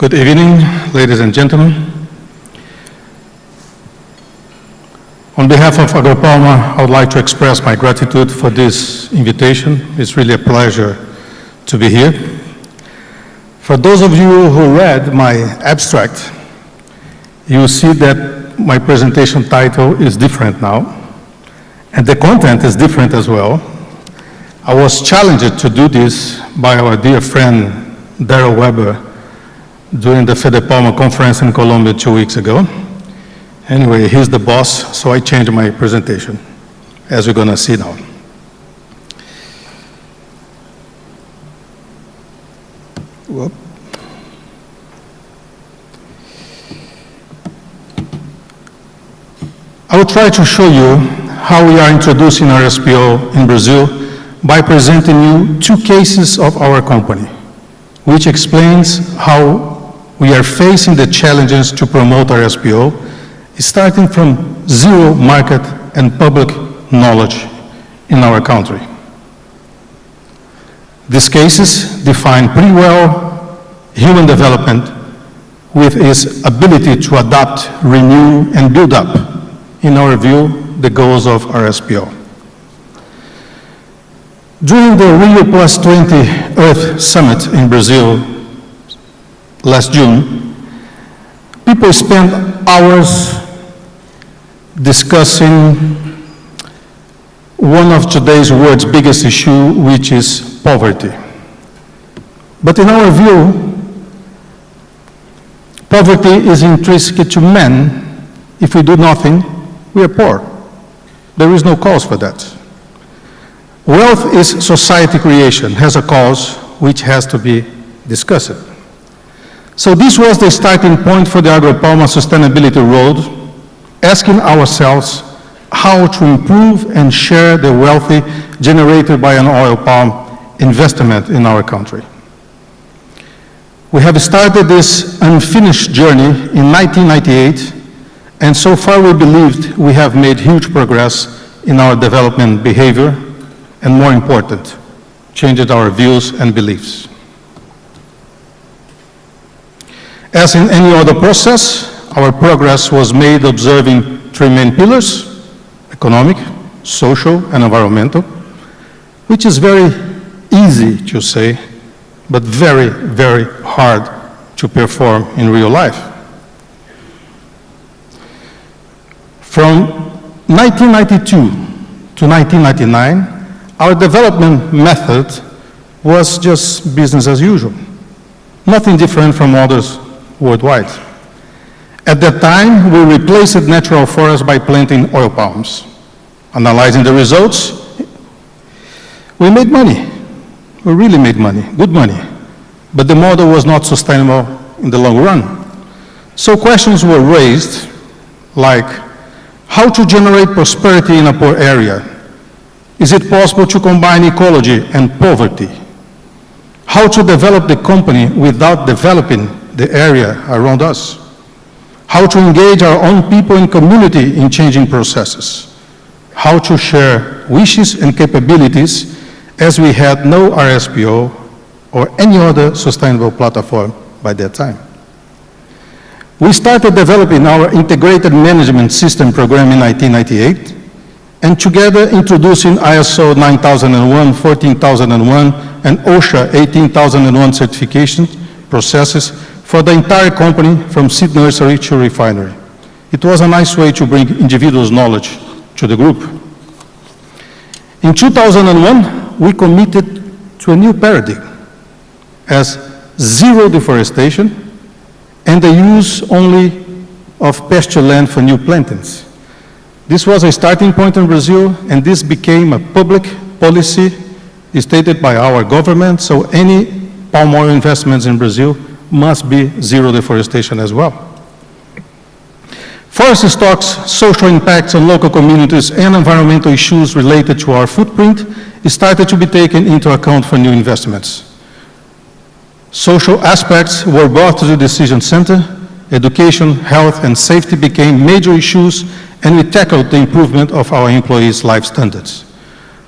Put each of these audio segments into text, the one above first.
Good evening, ladies and gentlemen. On behalf of AgroPalma, I would like to express my gratitude for this invitation. It's really a pleasure to be here. For those of you who read my abstract, you will see that my presentation title is different now, and the content is different as well. I was challenged to do this by our dear friend, Daryl Weber, during the FEDEPalma conference in Colombia 2 weeks ago. Anyway, he's the boss, so I changed my presentation, as we're gonna see now. Whoop. I will try to show you how we are introducing RSPO in Brazil by presenting you two cases of our company, which explains how we are facing the challenges to promote RSPO, starting from zero market and public knowledge in our country. These cases define pretty well human development with its ability to adapt, renew, and build up, in our view, the goals of RSPO. During the Rio Plus 20 Earth Summit in Brazil last June, people spent hours discussing one of today's world's biggest issue, which is poverty. But in our view, poverty is intrinsic to man. If we do nothing, we are poor. There is no cause for that. Wealth is society creation, has a cause which has to be discussed. So this was the starting point for the AgroPalma Sustainability Road, asking ourselves how to improve and share the wealth generated by an oil palm investment in our country. We have started this unfinished journey in 1998, and so far we believed we have made huge progress in our development behavior, and more important, changed our views and beliefs. As in any other process, our progress was made observing three main pillars: economic, social, and environmental, which is very easy to say, but very, very hard to perform in real life. From 1992 to 1999, our development method was just business as usual, nothing different from others worldwide. At that time, we replaced natural forests by planting oil palms. Analyzing the results, we made money. We really made money, good money. But the model was not sustainable in the long run. So questions were raised like, how to generate prosperity in a poor area? Is it possible to combine ecology and poverty? How to develop the company without developing the area around us? How to engage our own people and community in changing processes? How to share wishes and capabilities, as we had no RSPO or any other sustainable platform by that time. We started developing our integrated management system program in 1998, and together introducing ISO 9001, 14001, and OSHA 18001 certification processes for the entire company, from seed nursery to refinery. It was a nice way to bring individuals' knowledge to the group. In 2001, we committed to a new paradigm as zero deforestation and the use only of pasture land for new plantings. This was a starting point in Brazil, and this became a public policy stated by our government, so any palm oil investments in Brazil must be zero deforestation as well. Forest stocks, social impacts on local communities, and environmental issues related to our footprint started to be taken into account for new investments. Social aspects were brought to the decision center. Education, health, and safety became major issues, and we tackled the improvement of our employees' life standards.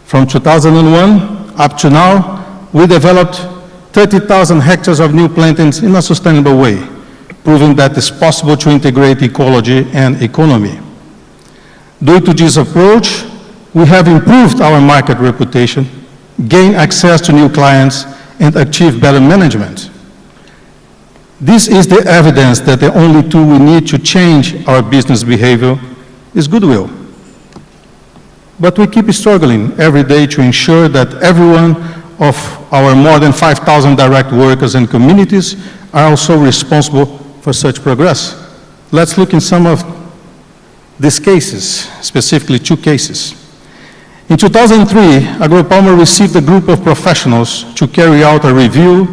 From 2001 up to now, we developed 30,000 hectares of new plantings in a sustainable way, proving that it's possible to integrate ecology and economy. Due to this approach, we have improved our market reputation, gained access to new clients, and achieved better management. This is the evidence that the only tool we need to change our business behavior is goodwill. But we keep struggling every day to ensure that every one of our more than 5,000 direct workers and communities are also responsible for such progress. Let's look in some of these cases, specifically 2 cases. In 2003, AgroPalma received a group of professionals to carry out a review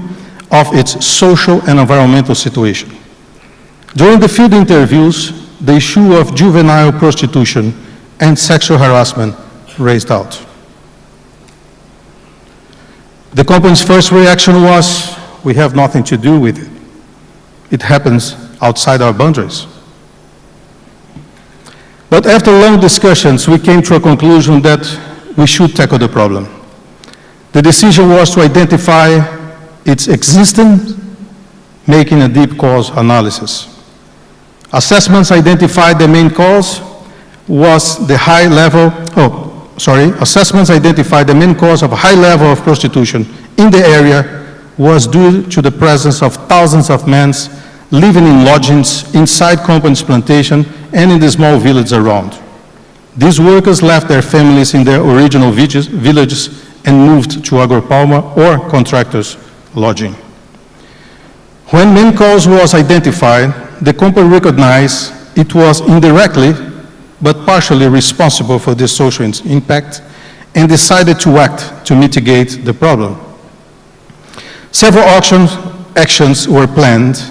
of its social and environmental situation. During the field interviews, the issue of juvenile prostitution and sexual harassment raised out. The company's first reaction was, we have nothing to do with it. It happens outside our boundaries. But after long discussions, we came to a conclusion that we should tackle the problem. The decision was to identify its existence, making a deep cause analysis. Assessments identified the main cause was the assessments identified the main cause of a high level of prostitution in the area was due to the presence of thousands of men living in lodgings inside company's plantation and in the small villages around. These workers left their families in their original villages and moved to AgroPalma or contractors' lodging. When main cause was identified, the company recognized it was indirectly but partially responsible for this social impact and decided to act to mitigate the problem. Several actions were planned.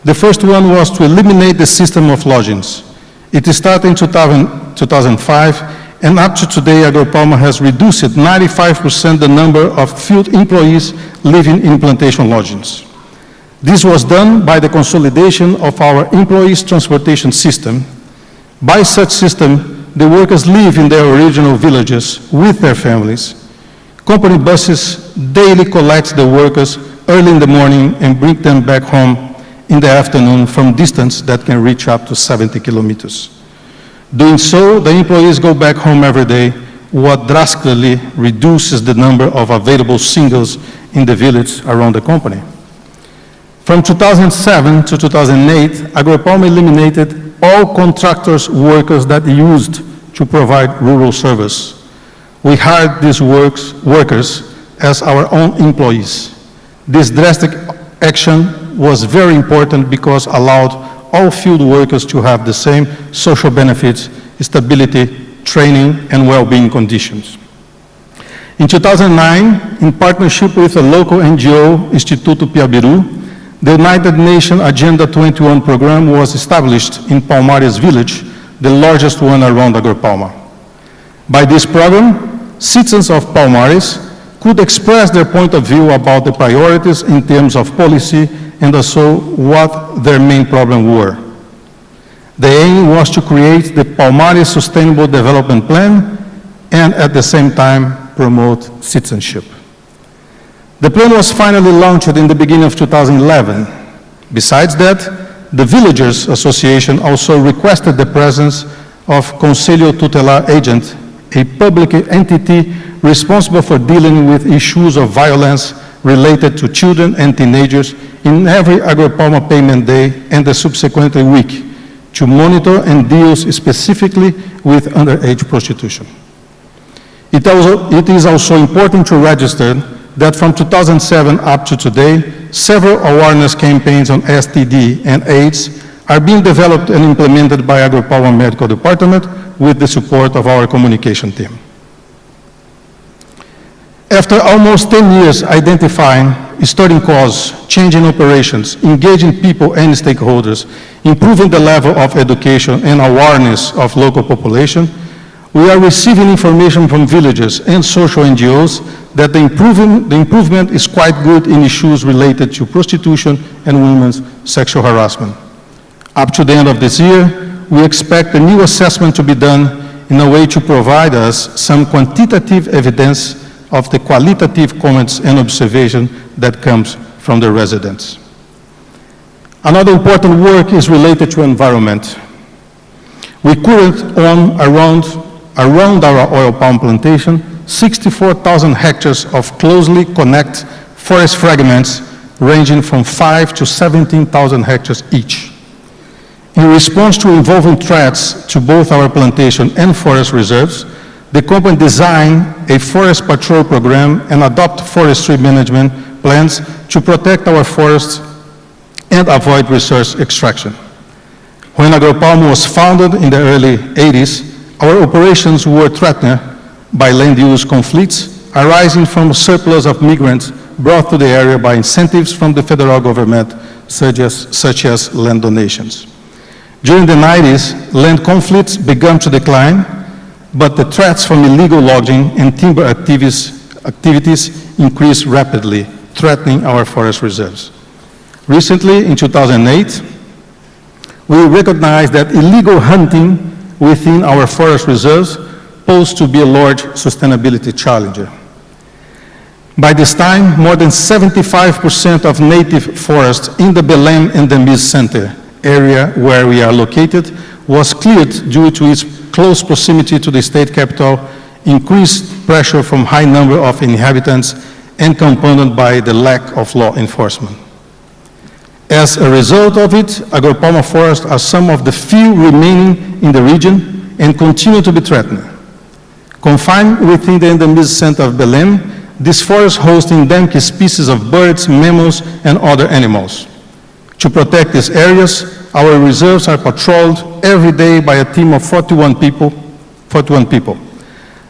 The first one was to eliminate the system of lodgings. It started in 2005, and up to today, AgroPalma has reduced 95% the number of field employees living in plantation lodgings. This was done by the consolidation of our employees' transportation system. By such system, the workers live in their original villages with their families. Company buses daily collect the workers early in the morning and bring them back home in the afternoon from distance that can reach up to 70 kilometers. Doing so, the employees go back home every day, what drastically reduces the number of available singles in the village around the company. From 2007 to 2008, AgroPalma eliminated all contractors' workers that used to provide rural service. We hired these workers as our own employees. This drastic action was very important because it allowed all field workers to have the same social benefits, stability, training, and well-being conditions. In 2009, in partnership with a local NGO, Instituto Piabiru, the United Nations Agenda 21 program was established in Palmares village, the largest one around AgroPalma. By this program, citizens of Palmares could express their point of view about the priorities in terms of policy and also what their main problems were. The aim was to create the Palmares Sustainable Development Plan and at the same time promote citizenship. The plan was finally launched in the beginning of 2011. Besides that, the Villagers Association also requested the presence of Conselho Tutelar Agent, a public entity responsible for dealing with issues of violence related to children and teenagers in every AgroPalma payment day and the subsequent week to monitor and deal specifically with underage prostitution. It is also important to register that from 2007 up to today, several awareness campaigns on STD and AIDS are being developed and implemented by AgroPalma Medical Department with the support of our communication team. After almost 10 years identifying, studying cause, changing operations, engaging people and stakeholders, improving the level of education and awareness of local population, we are receiving information from villages and social NGOs that the improvement is quite good in issues related to prostitution and women's sexual harassment. Up to the end of this year, we expect a new assessment to be done in a way to provide us some quantitative evidence of the qualitative comments and observation that comes from the residents. Another important work is related to environment. We currently own around our oil palm plantation 64,000 hectares of closely connected forest fragments ranging from 5 to 17,000 hectares each. In response to evolving threats to both our plantation and forest reserves, the company designed a forest patrol program and adopt forestry management plans to protect our forests and avoid resource extraction. When AgroPalm was founded in the early 80s, our operations were threatened by land use conflicts arising from a surplus of migrants brought to the area by incentives from the federal government, such as land donations. During the 90s, land conflicts began to decline, but the threats from illegal logging and timber activities increased rapidly, threatening our forest reserves. Recently, in 2008, we recognized that illegal hunting within our forest reserves posed to be a large sustainability challenge. By this time, more than 75% of native forests in the Belém and the Miss Center area where we are located was cleared due to its close proximity to the state capital, increased pressure from high number of inhabitants, and compounded by the lack of law enforcement. As a result of it, agropalma forests are some of the few remaining in the region and continue to be threatened. Confined within the endemic center of Belém, this forest hosts endemic species of birds, mammals, and other animals. To protect these areas, our reserves are patrolled every day by a team of 41 people.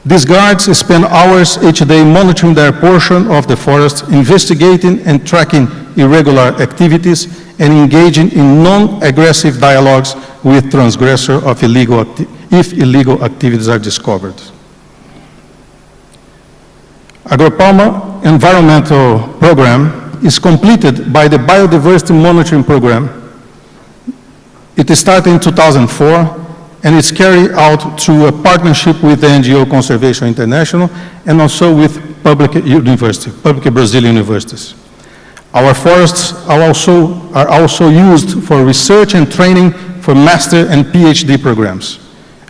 These guards spend hours each day monitoring their portion of the forest, investigating and tracking irregular activities, and engaging in non-aggressive dialogues with transgressors if illegal activities are discovered. AgroPalma environmental program is completed by the biodiversity monitoring program. It started in 2004 and it's carried out through a partnership with the NGO Conservation International and also with public Brazilian universities. Our forests are also used for research and training for master and PhD programs.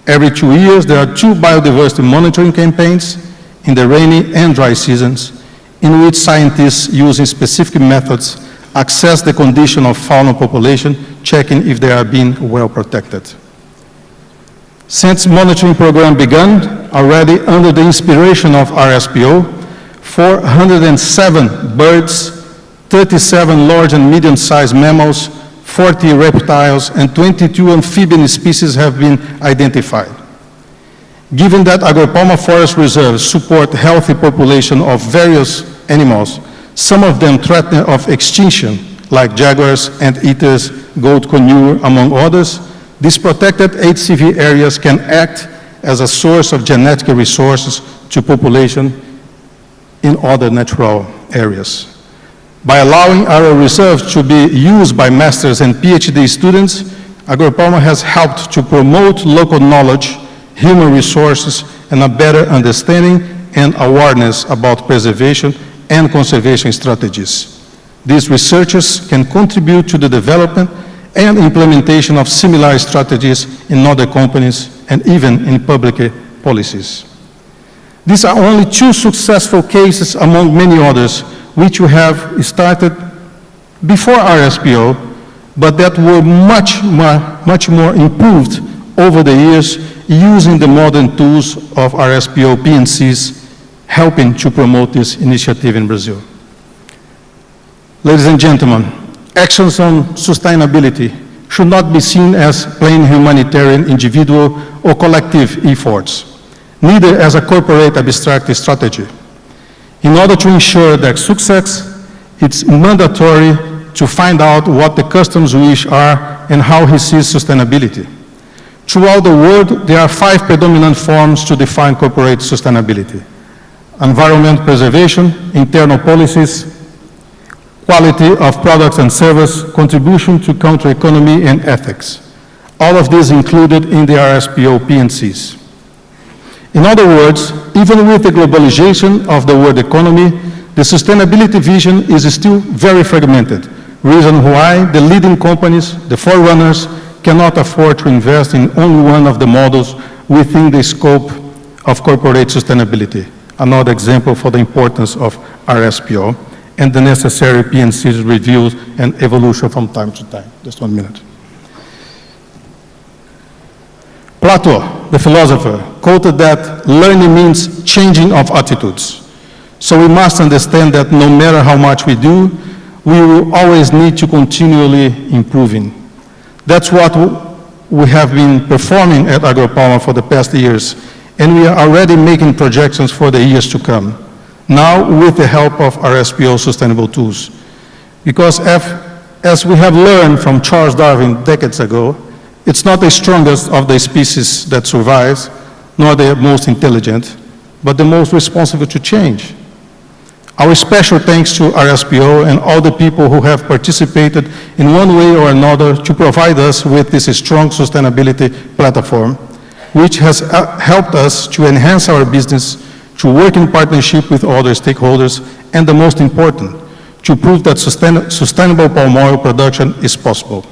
Every 2 years, there are 2 biodiversity monitoring campaigns in the rainy and dry seasons, in which scientists using specific methods assess the condition of fauna population, checking if they are being well protected. Since monitoring program began, already under the inspiration of RSPO, 407 birds, 37 large and medium-sized mammals, 40 reptiles, and 22 amphibian species have been identified. Given that agropalma forest reserves support healthy population of various animals, some of them threatened of extinction, like jaguars, anteaters, goat conure, among others, these protected HCV areas can act as a source of genetic resources to population in other natural areas. By allowing our reserves to be used by masters and PhD students, AgroPalma has helped to promote local knowledge, human resources, and a better understanding and awareness about preservation and conservation strategies. These researchers can contribute to the development and implementation of similar strategies in other companies and even in public policies. These are only 2 successful cases among many others which we have started before RSPO, but that were much more improved over the years using the modern tools of RSPO PNCs, helping to promote this initiative in Brazil. Ladies and gentlemen, actions on sustainability should not be seen as plain humanitarian individual or collective efforts, neither as a corporate abstract strategy. In order to ensure their success, it's mandatory to find out what the customer's wish are and how he sees sustainability. Throughout the world, there are 5 predominant forms to define corporate sustainability: environment preservation, internal policies, quality of products and service, contribution to country economy, and ethics. All of these included in the RSPO PNCs. In other words, even with the globalization of the world economy, the sustainability vision is still very fragmented, reason why the leading companies, the forerunners, cannot afford to invest in only one of the models within the scope of corporate sustainability. Another example for the importance of RSPO and the necessary PNC reviews and evolution from time to time. Just 1 minute. Plato, the philosopher, quoted that learning means changing of attitudes. So we must understand that no matter how much we do, we will always need to continually improving. That's what we have been performing at AgroPalma for the past years, and we are already making projections for the years to come, now with the help of RSPO sustainable tools. Because as we have learned from Charles Darwin decades ago, it's not the strongest of the species that survives, nor the most intelligent, but the most responsible to change. Our special thanks to RSPO and all the people who have participated in one way or another to provide us with this strong sustainability platform, which has helped us to enhance our business, to work in partnership with other stakeholders, and the most important, to prove that sustainable palm oil production is possible.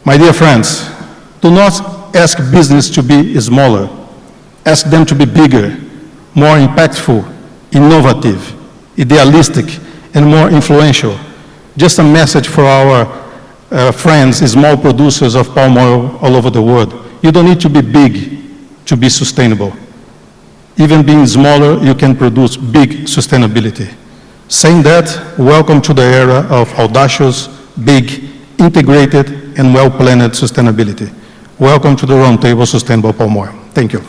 My dear friends, do not ask business to be smaller. Ask them to be bigger, more impactful, innovative, idealistic, and more influential. Just a message for our friends, small producers of palm oil all over the world. You don't need to be big to be sustainable. Even being smaller, you can produce big sustainability. Saying that, welcome to the era of audacious, big, integrated, and well-planned sustainability. Welcome to the Roundtable Sustainable Palm Oil. Thank you.